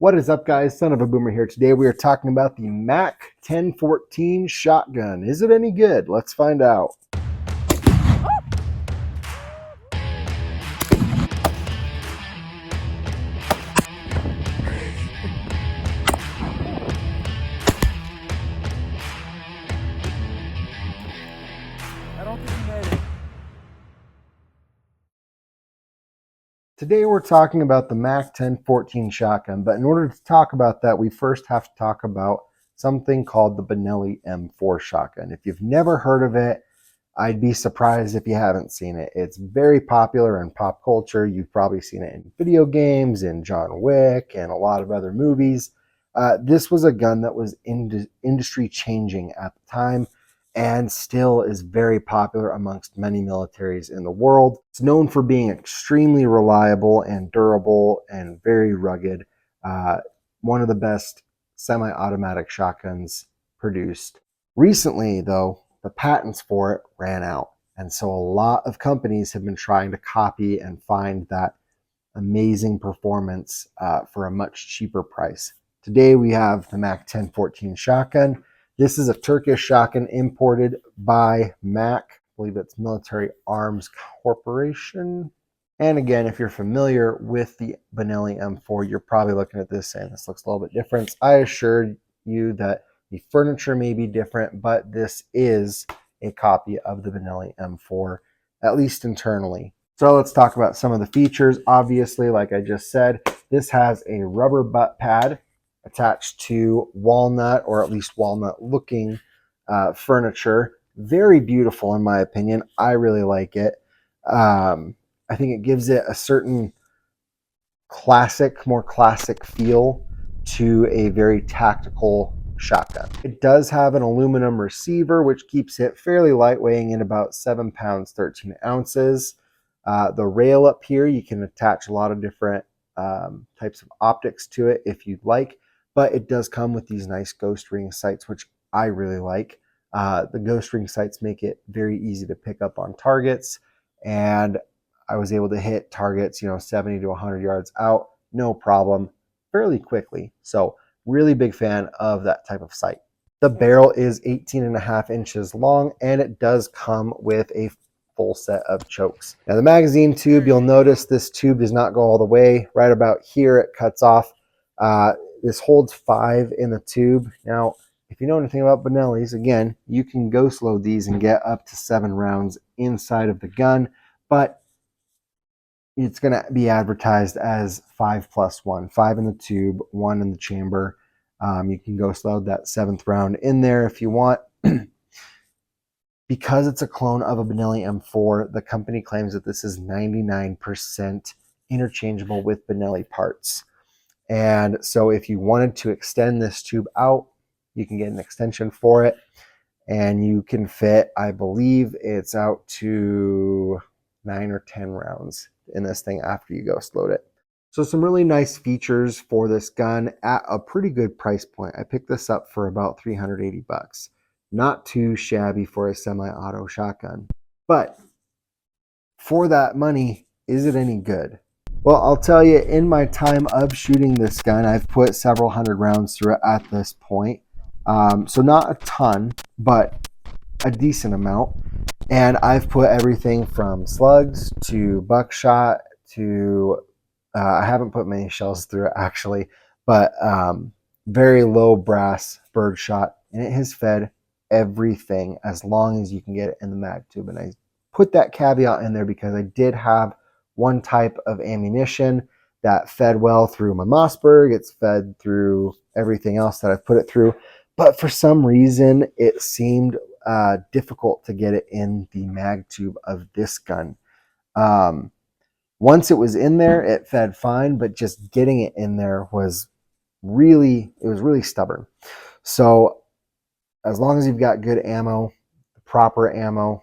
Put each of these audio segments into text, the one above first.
What is up, guys? Son of a Boomer here. Today we are talking about the Mac 1014 shotgun. Is it any good? Let's find out. I don't think he made it. Today we're talking about the Mac 1014 shotgun, but in order to talk about that, we first have to talk about something called the Benelli M4 shotgun. If you've never heard of it, I'd be surprised if you haven't seen it. It's very popular in pop culture. You've probably seen it in video games, in John Wick, and a lot of other movies. This was a gun that was industry changing at the time and still is very popular amongst many militaries in the world. It's known for being extremely reliable and durable and very rugged. One of the best semi-automatic shotguns produced. Recently, though, the patents for it ran out. And so a lot of companies have been trying to copy and find that amazing performance for a much cheaper price. Today we have the Mac 1014 shotgun. This is a Turkish shotgun imported by Mac. I believe it's Military Arms Corporation. And again, if you're familiar with the Benelli M4, you're probably looking at this saying this looks a little bit different. I assure you that the furniture may be different, but this is a copy of the Benelli M4, at least internally. So let's talk about some of the features. Obviously, like I just said, this has a rubber butt pad attached to walnut, or at least walnut looking furniture. Very beautiful in my opinion. I really like it. I think it gives it a certain more classic feel to a very tactical shotgun. It does have an aluminum receiver, which keeps it fairly light, weighing in about 7 pounds, 13 ounces. The rail up here, you can attach a lot of different types of optics to it if you'd like, but it does come with these nice ghost ring sights, which I really like. The ghost ring sights make it very easy to pick up on targets, and I was able to hit targets, 70 to 100 yards out, no problem, fairly quickly. So really big fan of that type of sight. The barrel is 18.5 inches long, and it does come with a full set of chokes. Now the magazine tube, you'll notice this tube does not go all the way. Right about here, it cuts off. This holds 5 in the tube. Now, if you know anything about Benellis, again, you can ghost load these and get up to 7 rounds inside of the gun, but it's going to be advertised as 5+1, 5 in the tube, 1 in the chamber. You can ghost load that 7th round in there if you want. Because it's a clone of a Benelli M4, the company claims that this is 99% interchangeable with Benelli parts. And so if you wanted to extend this tube out, you can get an extension for it. And you can fit, I believe it's out to 9 or 10 rounds in this thing after you ghost load it. So some really nice features for this gun at a pretty good price point. I picked this up for about 380 bucks. Not too shabby for a semi-auto shotgun. But for that money, is it any good? Well, I'll tell you, in my time of shooting this gun, I've put several hundred rounds through it at this point. So not a ton, but a decent amount. And I've put everything from slugs to buckshot to, I haven't put many shells through it actually, but very low brass birdshot. And it has fed everything as long as you can get it in the mag tube. And I put that caveat in there because I did have one type of ammunition that fed well through my Mossberg. It's fed through everything else that I've put it through. But for some reason, it seemed difficult to get it in the mag tube of this gun. Once it was in there, it fed fine, but just getting it in there was really stubborn. So as long as you've got good ammo, proper ammo,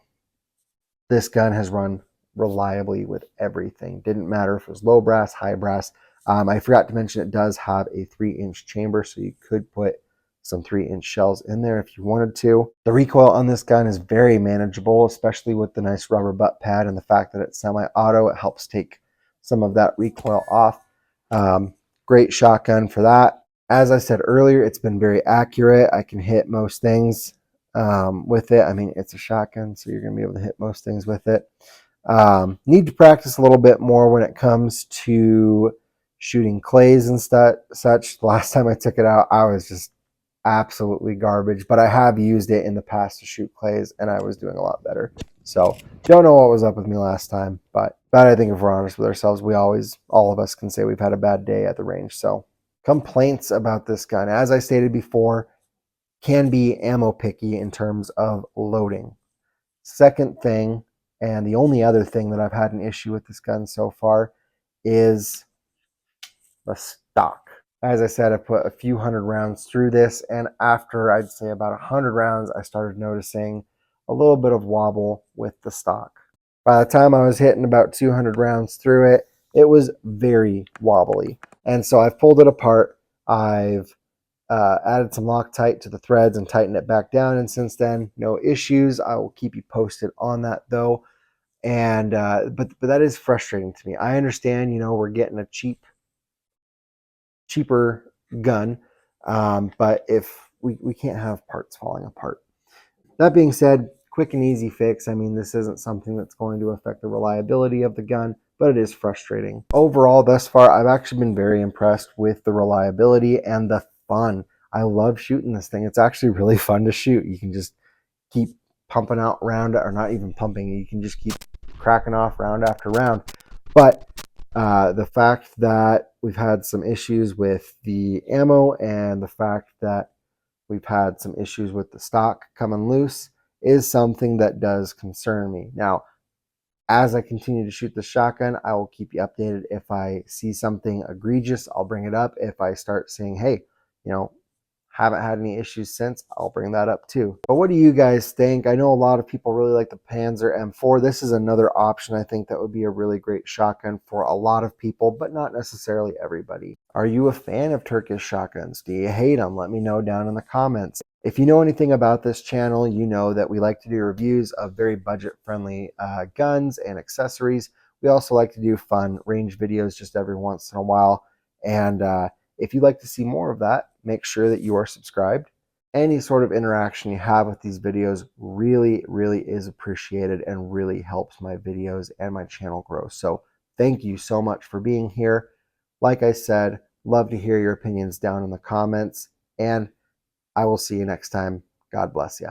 this gun has run reliably with everything. Didn't matter if it was low brass, high brass. I forgot to mention it does have a 3-inch chamber, so you could put some 3-inch shells in there if you wanted to. The recoil on this gun is very manageable, especially with the nice rubber butt pad and the fact that it's semi-auto. It helps take some of that recoil off. Great shotgun for that. As I said earlier, it's been very accurate. I can hit most things with it. I mean, it's a shotgun, so you're going to be able to hit most things with it. Need to practice a little bit more when it comes to shooting clays and such. The last time I took it out, I was just absolutely garbage, but I have used it in the past to shoot clays, and I was doing a lot better. So don't know what was up with me last time, but I think if we're honest with ourselves, all of us can say we've had a bad day at the range. So complaints about this gun, as I stated before, can be ammo picky in terms of loading. Second thing, and the only other thing that I've had an issue with this gun so far, is the stock. As I said, I put a few hundred rounds through this, and after I'd say about 100 rounds, I started noticing a little bit of wobble with the stock. By the time I was hitting about 200 rounds through it, it was very wobbly. And so I've pulled it apart. I've added some Loctite to the threads and tightened it back down. And since then, no issues. I will keep you posted on that though. And but that is frustrating to me. I understand, we're getting a cheaper gun, but if we can't have parts falling apart. That being said, quick and easy fix. I mean, this isn't something that's going to affect the reliability of the gun, but it is frustrating. Overall, thus far, I've actually been very impressed with the reliability and the fun. I love shooting this thing. It's actually really fun to shoot. You can just keep pumping out round, or not even pumping, you can just keep cracking off round after round. But the fact that we've had some issues with the ammo and the fact that we've had some issues with the stock coming loose is something that does concern me. Now, as I continue to shoot the shotgun, I will keep you updated. If I see something egregious, I'll bring it up. If I start saying, hey, haven't had any issues since, I'll bring that up too. But what do you guys think? I know a lot of people really like the Panzer M4. This is another option I think that would be a really great shotgun for a lot of people, but not necessarily everybody. Are you a fan of Turkish shotguns? Do you hate them? Let me know down in the comments. If you know anything about this channel, you know that we like to do reviews of very budget-friendly guns and accessories. We also like to do fun range videos just every once in a while. And if you'd like to see more of that, make sure that you are subscribed. Any sort of interaction you have with these videos really, really is appreciated and really helps my videos and my channel grow. So thank you so much for being here. Like I said, love to hear your opinions down in the comments, and I will see you next time. God bless you.